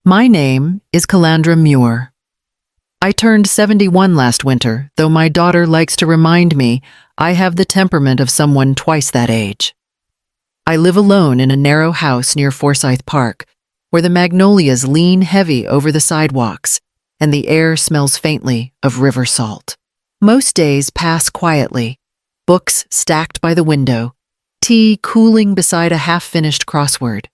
My name is Calandra Muir. I turned 71 last winter, though my daughter likes to remind me I have the temperament of someone twice that age. I live alone in a narrow house near Forsyth Park, where the magnolias lean heavy over the sidewalks and the air smells faintly of river salt. Most days pass quietly, books stacked by the window, tea cooling beside a half-finished crossword.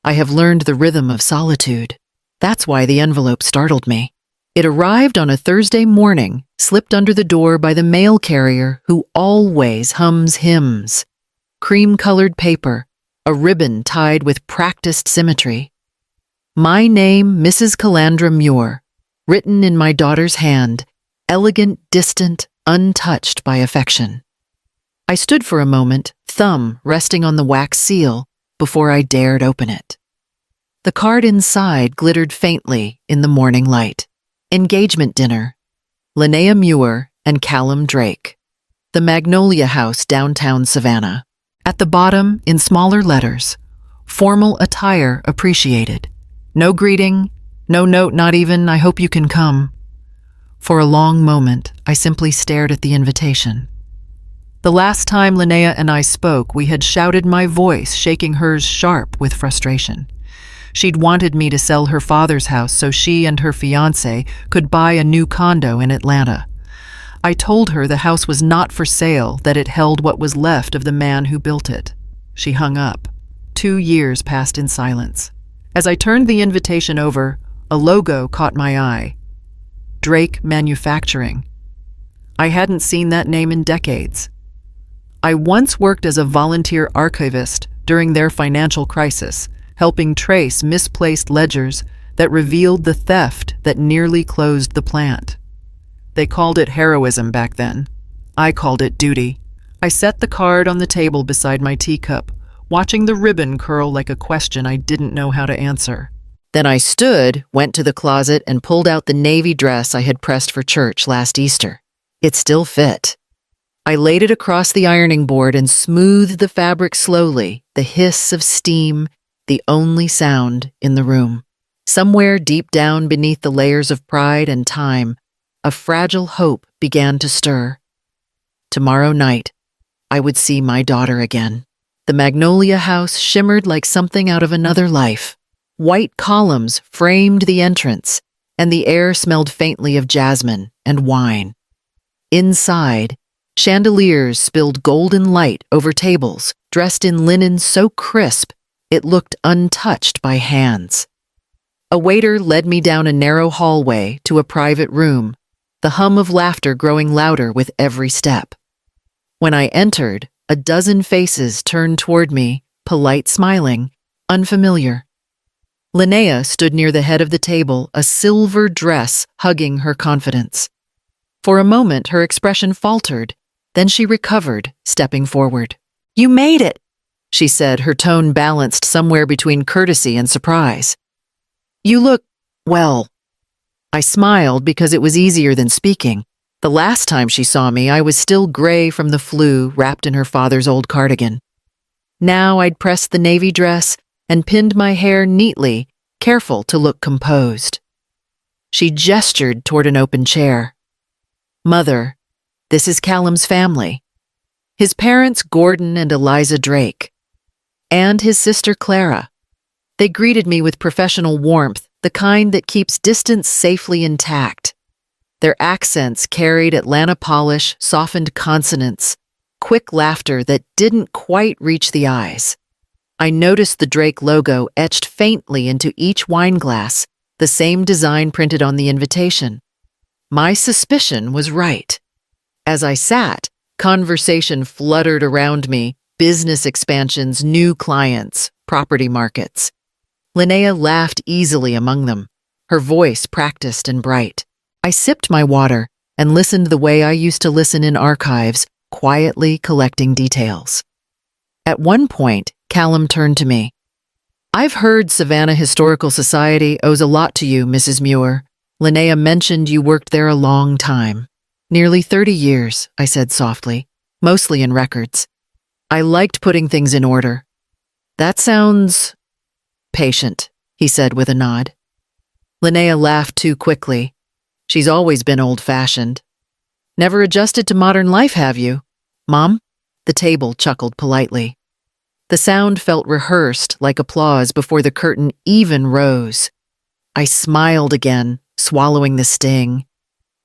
I have learned the rhythm of solitude. That's why the envelope startled me. It arrived on a Thursday morning, slipped under the door by the mail carrier who always hums hymns. Cream-colored paper, a ribbon tied with practiced symmetry. My name, Mrs. Calandra Muir, written in my daughter's hand, elegant, distant, untouched by affection. I stood for a moment, thumb resting on the wax seal, before I dared open it. The card inside glittered faintly in the morning light. Engagement dinner. Linnea Muir and Callum Drake. The Magnolia House, downtown Savannah. At the bottom, in smaller letters, formal attire appreciated. No greeting, no note, not even, I hope you can come. For a long moment, I simply stared at the invitation. The last time Linnea and I spoke, we had shouted my voice, shaking hers sharp with frustration. She'd wanted me to sell her father's house so she and her fiancé could buy a new condo in Atlanta. I told her the house was not for sale, that it held what was left of the man who built it. She hung up. 2 years passed in silence. As I turned the invitation over, a logo caught my eye. Drake Manufacturing. I hadn't seen that name in decades. I once worked as a volunteer archivist during their financial crisis, helping trace misplaced ledgers that revealed the theft that nearly closed the plant. They called it heroism back then. I called it duty. I set the card on the table beside my teacup, watching the ribbon curl like a question I didn't know how to answer. Then I stood, went to the closet, and pulled out the navy dress I had pressed for church last Easter. It still fit. I laid it across the ironing board and smoothed the fabric slowly, the hiss of steam, the only sound in the room. Somewhere deep down beneath the layers of pride and time, a fragile hope began to stir. Tomorrow night, I would see my daughter again. The Magnolia House shimmered like something out of another life. White columns framed the entrance, and the air smelled faintly of jasmine and wine. Inside, chandeliers spilled golden light over tables, dressed in linen so crisp it looked untouched by hands. A waiter led me down a narrow hallway to a private room, the hum of laughter growing louder with every step. When I entered, a dozen faces turned toward me, polite, smiling, unfamiliar. Linnea stood near the head of the table, a silver dress hugging her confidence. For a moment, her expression faltered, then she recovered, stepping forward. "You made it," she said, her tone balanced somewhere between courtesy and surprise. "You look, well." I smiled because it was easier than speaking. The last time she saw me, I was still gray from the flu, wrapped in her father's old cardigan. Now I'd pressed the navy dress and pinned my hair neatly, careful to look composed. She gestured toward an open chair. "Mother, this is Callum's family. His parents, Gordon and Eliza Drake, and his sister Clara. They greeted me with professional warmth, the kind that keeps distance safely intact. Their accents carried Atlanta polish, softened consonants, quick laughter that didn't quite reach the eyes. I noticed the Drake logo etched faintly into each wine glass, the same design printed on the invitation. My suspicion was right. As I sat, conversation fluttered around me, business expansions, new clients, property markets. Linnea laughed easily among them, her voice practiced and bright. I sipped my water and listened the way I used to listen in archives, quietly collecting details. At one point, Callum turned to me. "I've heard Savannah Historical Society owes a lot to you, Mrs. Muir. Linnea mentioned you worked there a long time." "Nearly 30 years," I said softly, "mostly in records. I liked putting things in order." "That sounds patient," he said with a nod. Linnea laughed too quickly. She's always been old-fashioned. Never adjusted to modern life, have you, Mom? The table chuckled politely. The sound felt rehearsed, like applause before the curtain even rose. I smiled again, swallowing the sting.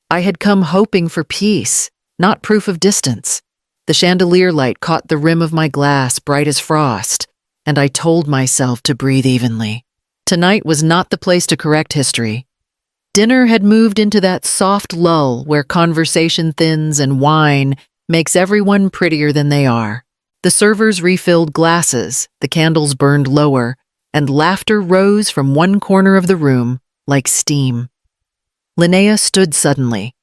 I had come hoping for peace, not proof of distance. The chandelier light caught the rim of my glass, bright as frost, and I told myself to breathe evenly. Tonight was not the place to correct history. Dinner had moved into that soft lull where conversation thins and wine makes everyone prettier than they are. The servers refilled glasses, the candles burned lower, and laughter rose from one corner of the room like steam. Linnea stood suddenly,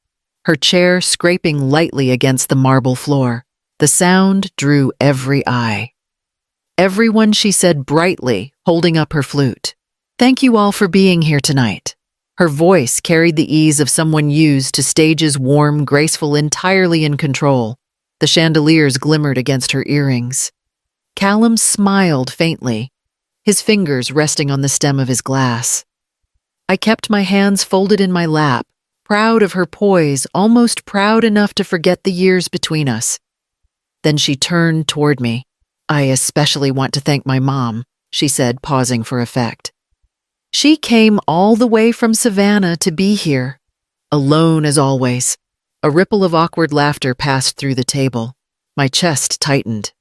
her chair scraping lightly against the marble floor. The sound drew every eye. Everyone, she said brightly, holding up her flute. Thank you all for being here tonight. Her voice carried the ease of someone used to stages warm, graceful, entirely in control. The chandeliers glimmered against her earrings. Callum smiled faintly, his fingers resting on the stem of his glass. I kept my hands folded in my lap, proud of her poise, almost proud enough to forget the years between us. Then she turned toward me. I especially want to thank my mom, she said, pausing for effect. She came all the way from Savannah to be here, alone as always. A ripple of awkward laughter passed through the table. My chest tightened.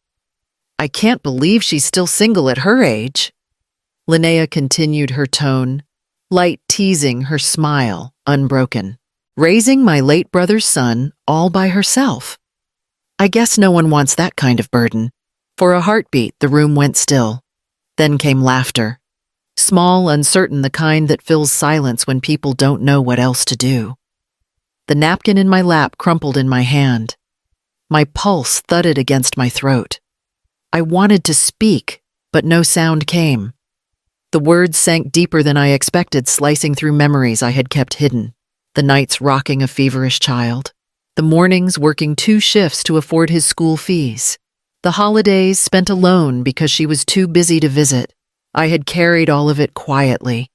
I can't believe she's still single at her age. Linnea continued her tone, light teasing, her smile unbroken. Raising my late brother's son all by herself. I guess no one wants that kind of burden. For a heartbeat, the room went still. Then came laughter. Small, uncertain, the kind that fills silence when people don't know what else to do. The napkin in my lap crumpled in my hand. My pulse thudded against my throat. I wanted to speak, but no sound came. The words sank deeper than I expected, slicing through memories I had kept hidden. The nights rocking a feverish child. The mornings working 2 shifts to afford his school fees. The holidays spent alone because she was too busy to visit. I had carried all of it quietly,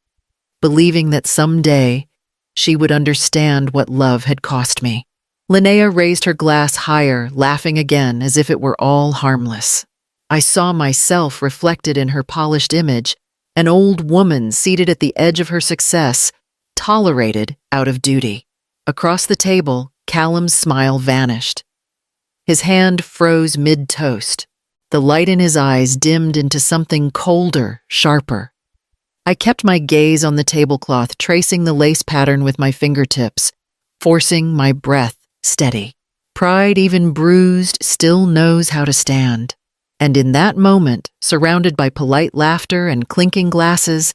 believing that someday she would understand what love had cost me. Linnea raised her glass higher, laughing again as if it were all harmless. I saw myself reflected in her polished image, an old woman seated at the edge of her success, tolerated out of duty. Across the table, Callum's smile vanished. His hand froze mid-toast. The light in his eyes dimmed into something colder, sharper. I kept my gaze on the tablecloth, tracing the lace pattern with my fingertips, forcing my breath steady. Pride, even bruised, still knows how to stand. And in that moment, surrounded by polite laughter and clinking glasses,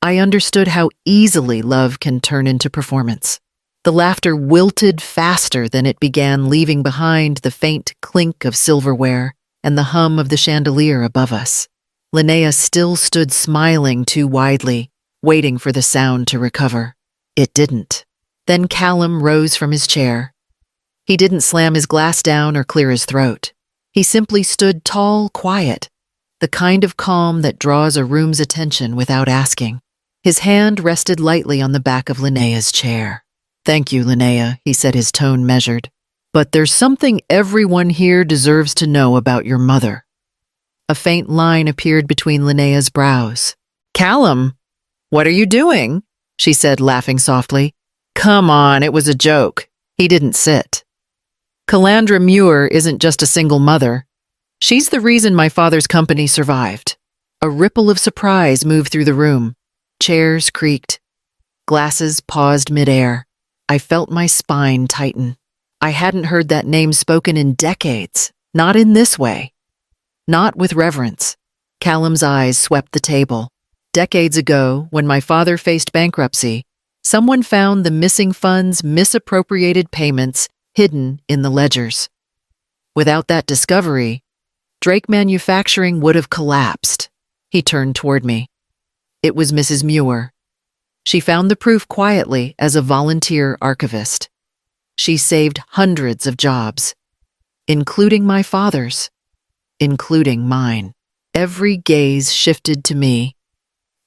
I understood how easily love can turn into performance. The laughter wilted faster than it began, leaving behind the faint clink of silverware and the hum of the chandelier above us. Linnea still stood smiling too widely, waiting for the sound to recover. It didn't. Then Callum rose from his chair. He didn't slam his glass down or clear his throat. He simply stood tall, quiet, the kind of calm that draws a room's attention without asking. His hand rested lightly on the back of Linnea's chair. Thank you, Linnea, he said, his tone measured. But there's something everyone here deserves to know about your mother. A faint line appeared between Linnea's brows. Callum, what are you doing? She said, laughing softly. Come on, it was a joke. He didn't sit. Calandra Muir isn't just a single mother. She's the reason my father's company survived. A ripple of surprise moved through the room. Chairs creaked. Glasses paused midair. I felt my spine tighten. I hadn't heard that name spoken in decades, not in this way. Not with reverence. Callum's eyes swept the table. Decades ago, when my father faced bankruptcy, someone found the missing funds' misappropriated payments hidden in the ledgers. Without that discovery, Drake Manufacturing would have collapsed. He turned toward me. It was Mrs. Muir. She found the proof quietly as a volunteer archivist. She saved hundreds of jobs, including my father's, including mine. Every gaze shifted to me.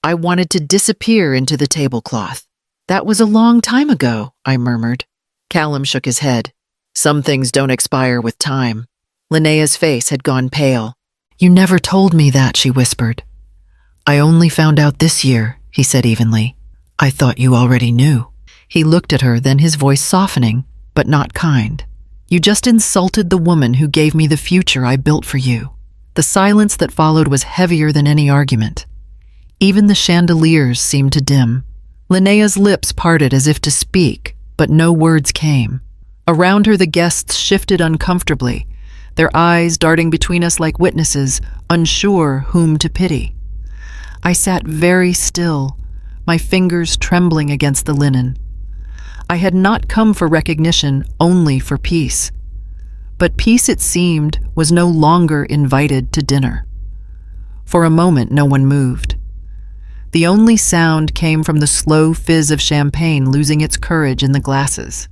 I wanted to disappear into the tablecloth. That was a long time ago, I murmured. Callum shook his head. Some things don't expire with time. Linnea's face had gone pale. You never told me that, she whispered. I only found out this year, he said evenly. I thought you already knew. He looked at her, then his voice softening, but not kind. You just insulted the woman who gave me the future I built for you. The silence that followed was heavier than any argument. Even the chandeliers seemed to dim. Linnea's lips parted as if to speak, but no words came. Around her the guests shifted uncomfortably, their eyes darting between us like witnesses, unsure whom to pity. I sat very still, my fingers trembling against the linen. I had not come for recognition, only for peace. But peace, it seemed, was no longer invited to dinner. For a moment, no one moved. The only sound came from the slow fizz of champagne losing its courage in the glasses.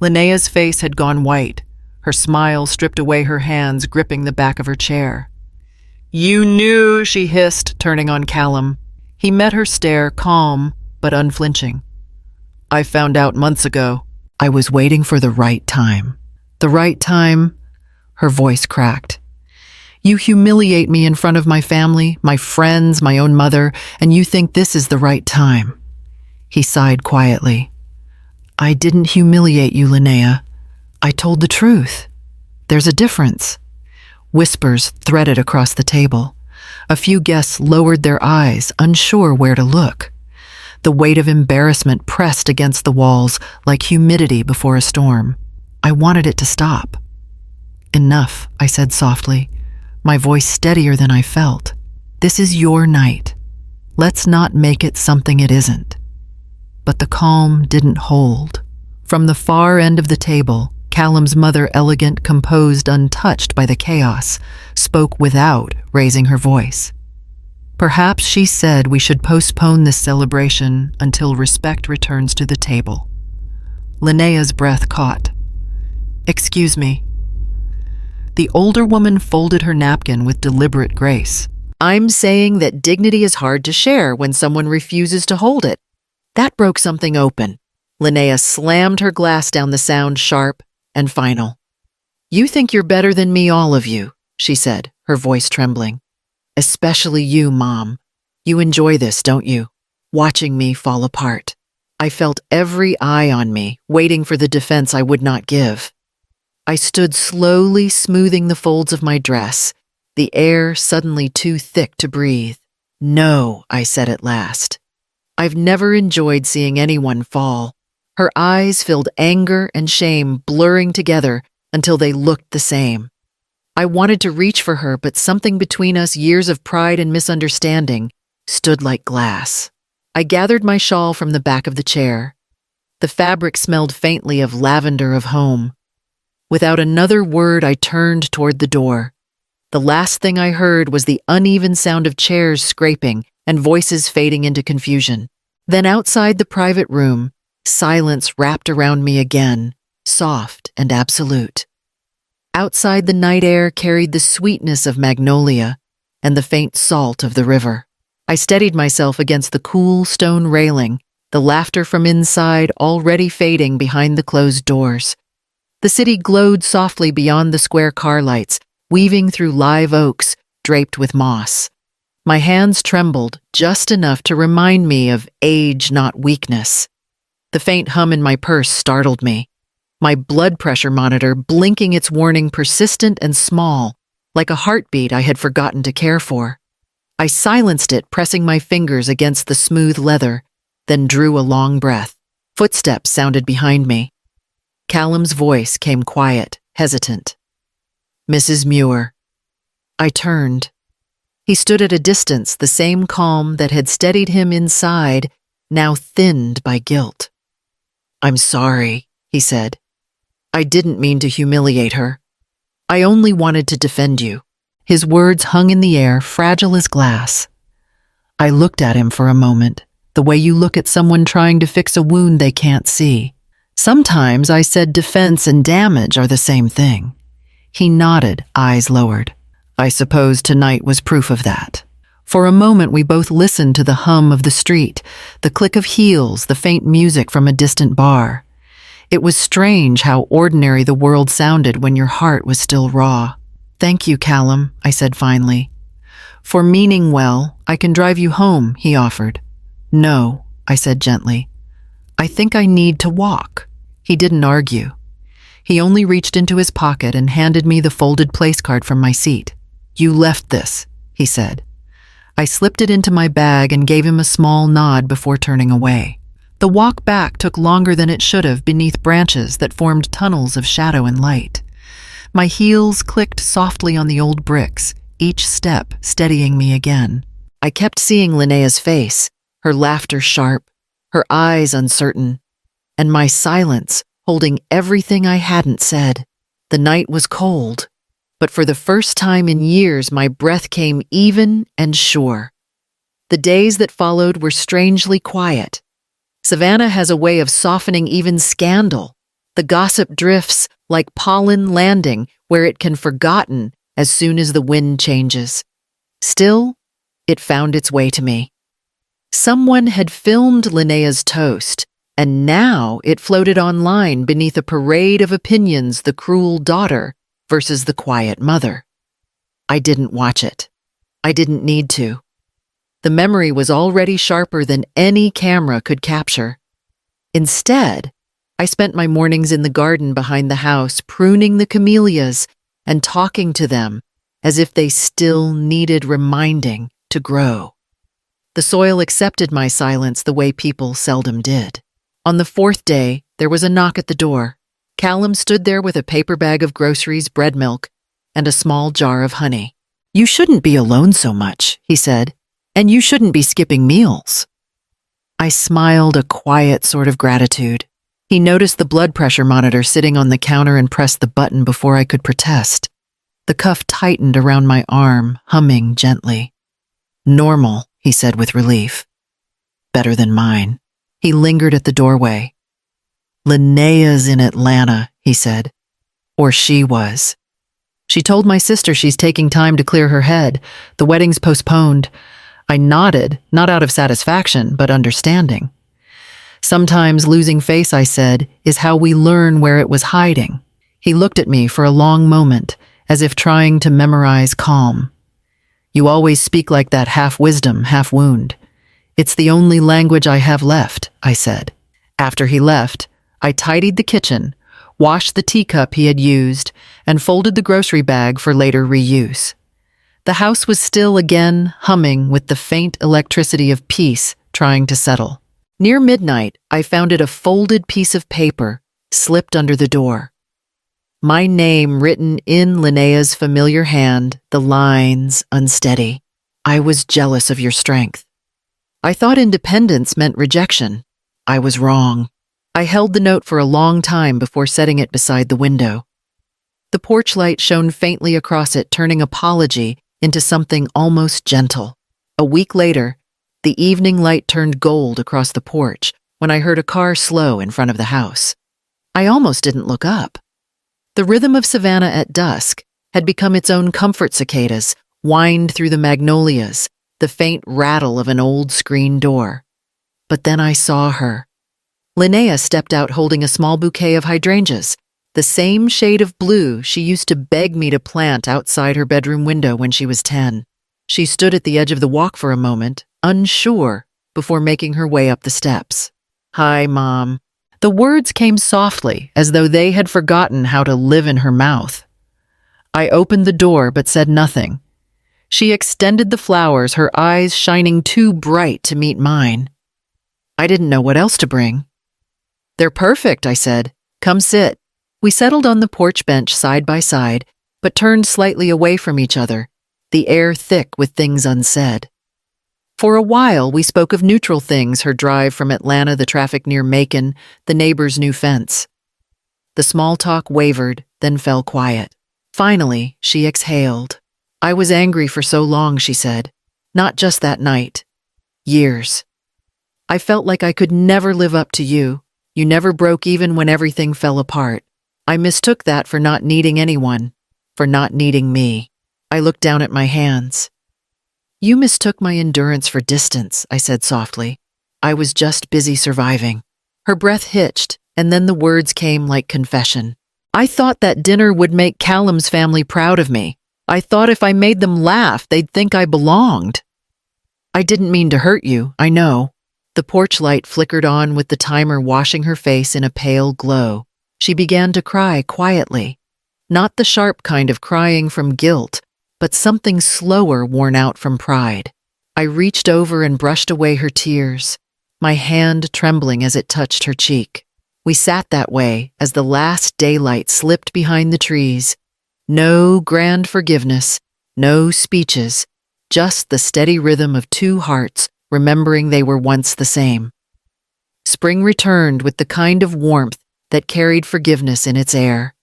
Linnea's face had gone white. Her smile stripped away her hands, gripping the back of her chair. You knew, she hissed, turning on Callum. He met her stare, calm but unflinching. I found out months ago. I was waiting for the right time. The right time? Her voice cracked. You humiliate me in front of my family, my friends, my own mother, and you think this is the right time. He sighed quietly. I didn't humiliate you, Linnea. I told the truth. There's a difference. Whispers threaded across the table. A few guests lowered their eyes, unsure where to look. The weight of embarrassment pressed against the walls like humidity before a storm. I wanted it to stop. Enough, I said softly, my voice steadier than I felt. This is your night. Let's not make it something it isn't. But the calm didn't hold. From the far end of the table, Callum's mother, elegant, composed, untouched by the chaos, spoke without raising her voice. Perhaps she said we should postpone this celebration until respect returns to the table. Linnea's breath caught. Excuse me. The older woman folded her napkin with deliberate grace. I'm saying that dignity is hard to share when someone refuses to hold it. That broke something open. Linnea slammed her glass down, the sound sharp and final. You think you're better than me, all of you, she said, her voice trembling. Especially you, Mom. You enjoy this, don't you? Watching me fall apart. I felt every eye on me, waiting for the defense I would not give. I stood slowly smoothing the folds of my dress, the air suddenly too thick to breathe. No, I said at last. I've never enjoyed seeing anyone fall. Her eyes filled anger and shame, blurring together until they looked the same. I wanted to reach for her, but something between us, years of pride and misunderstanding, stood like glass. I gathered my shawl from the back of the chair. The fabric smelled faintly of lavender of home. Without another word, I turned toward the door. The last thing I heard was the uneven sound of chairs scraping and voices fading into confusion. Then outside the private room, silence wrapped around me again, soft and absolute. Outside, the night air carried the sweetness of magnolia and the faint salt of the river. I steadied myself against the cool stone railing, the laughter from inside already fading behind the closed doors. The city glowed softly beyond the square car lights, weaving through live oaks draped with moss. My hands trembled just enough to remind me of age, not weakness. The faint hum in my purse startled me. My blood pressure monitor blinking its warning, persistent and small, like a heartbeat I had forgotten to care for. I silenced it, pressing my fingers against the smooth leather, then drew a long breath. Footsteps sounded behind me. Callum's voice came quiet, hesitant. Mrs. Muir. I turned. He stood at a distance, the same calm that had steadied him inside, now thinned by guilt. I'm sorry, he said. I didn't mean to humiliate her. I only wanted to defend you. His words hung in the air, fragile as glass. I looked at him for a moment, the way you look at someone trying to fix a wound they can't see. Sometimes I said defense and damage are the same thing. He nodded, eyes lowered. I suppose tonight was proof of that. For a moment we both listened to the hum of the street, the click of heels, the faint music from a distant bar. It was strange how ordinary the world sounded when your heart was still raw. "Thank you, Callum," I said finally. "For meaning well, I can drive you home," he offered. "No," I said gently. "I think I need to walk." He didn't argue. He only reached into his pocket and handed me the folded place card from my seat. "You left this," he said. I slipped it into my bag and gave him a small nod before turning away. The walk back took longer than it should have beneath branches that formed tunnels of shadow and light. My heels clicked softly on the old bricks, each step steadying me again. I kept seeing Linnea's face, her laughter sharp, her eyes uncertain, and my silence holding everything I hadn't said. The night was cold, but for the first time in years my breath came even and sure. The days that followed were strangely quiet. Savannah has a way of softening even scandal. The gossip drifts like pollen landing where it can be forgotten as soon as the wind changes. Still, it found its way to me. Someone had filmed Linnea's toast, and now it floated online beneath a parade of opinions: the cruel daughter versus the quiet mother. I didn't watch it. I didn't need to. The memory was already sharper than any camera could capture. Instead, I spent my mornings in the garden behind the house, pruning the camellias and talking to them as if they still needed reminding to grow. The soil accepted my silence the way people seldom did. On the fourth day, there was a knock at the door. Callum stood there with a paper bag of groceries, bread milk, and a small jar of honey. "You shouldn't be alone so much," he said, "and you shouldn't be skipping meals." I smiled a quiet sort of gratitude. He noticed the blood pressure monitor sitting on the counter and pressed the button before I could protest. The cuff tightened around my arm, humming gently. "Normal," he said with relief. "Better than mine." He lingered at the doorway. "Linnea's in Atlanta," he said. "Or she was. She told my sister she's taking time to clear her head. The wedding's postponed." I nodded, not out of satisfaction, but understanding. "Sometimes losing face," I said, "is how we learn where it was hiding." He looked at me for a long moment, as if trying to memorize calm. "You always speak like that, half wisdom, half wound." "It's the only language I have left," I said. After he left, I tidied the kitchen, washed the teacup he had used, and folded the grocery bag for later reuse. The house was still again, humming with the faint electricity of peace trying to settle. Near midnight, I found it a folded piece of paper, slipped under the door. My name written in Linnea's familiar hand, the lines unsteady. "I was jealous of your strength. I thought independence meant rejection. I was wrong." I held the note for a long time before setting it beside the window. The porch light shone faintly across it, turning apology into something almost gentle. A week later, the evening light turned gold across the porch when I heard a car slow in front of the house. I almost didn't look up. The rhythm of Savannah at dusk had become its own comfort. Cicadas whined through the magnolias, the faint rattle of an old screen door. But then I saw her. Linnea stepped out holding a small bouquet of hydrangeas, the same shade of blue she used to beg me to plant outside her bedroom window when she was 10. She stood at the edge of the walk for a moment, unsure, before making her way up the steps. "Hi, Mom." The words came softly, as though they had forgotten how to live in her mouth. I opened the door but said nothing. She extended the flowers, her eyes shining too bright to meet mine. I didn't know what else to bring. "They're perfect," I said. "Come sit." We settled on the porch bench side by side, but turned slightly away from each other, the air thick with things unsaid. For a while, we spoke of neutral things: her drive from Atlanta, the traffic near Macon, the neighbor's new fence. The small talk wavered, then fell quiet. Finally, she exhaled. "I was angry for so long," she said. "Not just that night. Years. I felt like I could never live up to you. You never broke even when everything fell apart. I mistook that for not needing anyone, for not needing me." I looked down at my hands. You mistook my endurance for distance, I said softly. I was just busy surviving. Her breath hitched, and then the words came like confession. I thought that dinner would make Callum's family proud of me. I thought if I made them laugh, they'd think I belonged. I didn't mean to hurt you, I know. The porch light flickered on with the timer washing her face in a pale glow. She began to cry quietly. Not the sharp kind of crying from guilt, but something slower worn out from pride. I reached over and brushed away her tears, my hand trembling as it touched her cheek. We sat that way as the last daylight slipped behind the trees. No grand forgiveness, no speeches, just the steady rhythm of two hearts remembering they were once the same. Spring returned with the kind of warmth that carried forgiveness in its air.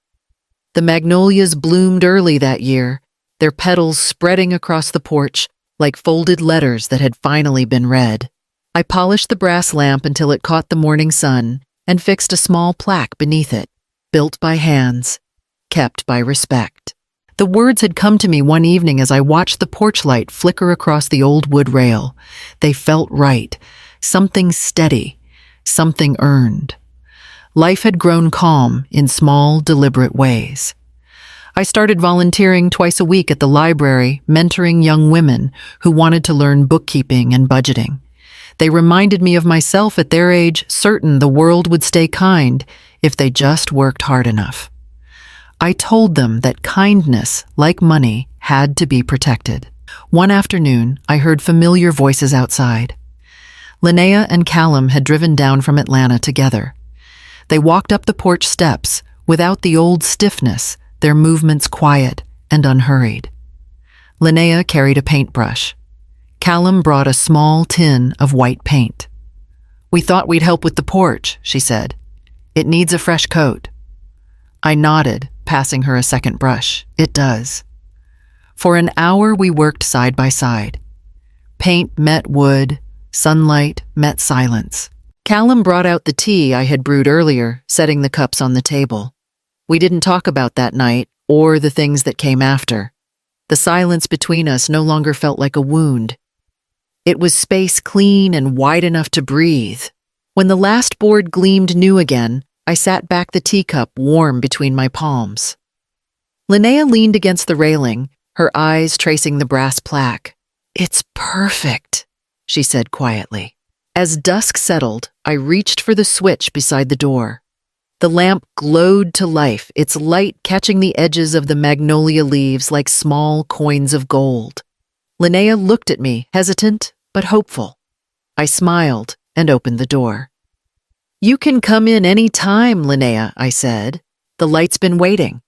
The magnolias bloomed early that year, their petals spreading across the porch like folded letters that had finally been read. I polished the brass lamp until it caught the morning sun and fixed a small plaque beneath it, built by hands, kept by respect. The words had come to me one evening as I watched the porch light flicker across the old wood rail. They felt right, something steady, something earned. Life had grown calm in small, deliberate ways. I started volunteering twice a week at the library, mentoring young women who wanted to learn bookkeeping and budgeting. They reminded me of myself at their age, certain the world would stay kind if they just worked hard enough. I told them that kindness, like money, had to be protected. One afternoon, I heard familiar voices outside. Linnea and Callum had driven down from Atlanta together. They walked up the porch steps, without the old stiffness, their movements quiet and unhurried. Linnea carried a paintbrush. Callum brought a small tin of white paint. "We thought we'd help with the porch," she said. "It needs a fresh coat." I nodded, passing her a second brush. "It does." For an hour we worked side by side. Paint met wood, sunlight met silence. Callum brought out the tea I had brewed earlier, setting the cups on the table. We didn't talk about that night, or the things that came after. The silence between us no longer felt like a wound. It was space clean and wide enough to breathe. When the last board gleamed new again, I sat back the teacup warm between my palms. Linnea leaned against the railing, her eyes tracing the brass plaque. "It's perfect," she said quietly. As dusk settled, I reached for the switch beside the door. The lamp glowed to life, its light catching the edges of the magnolia leaves like small coins of gold. Linnea looked at me, hesitant but hopeful. I smiled and opened the door. "You can come in any time, Linnea," I said. "The light's been waiting."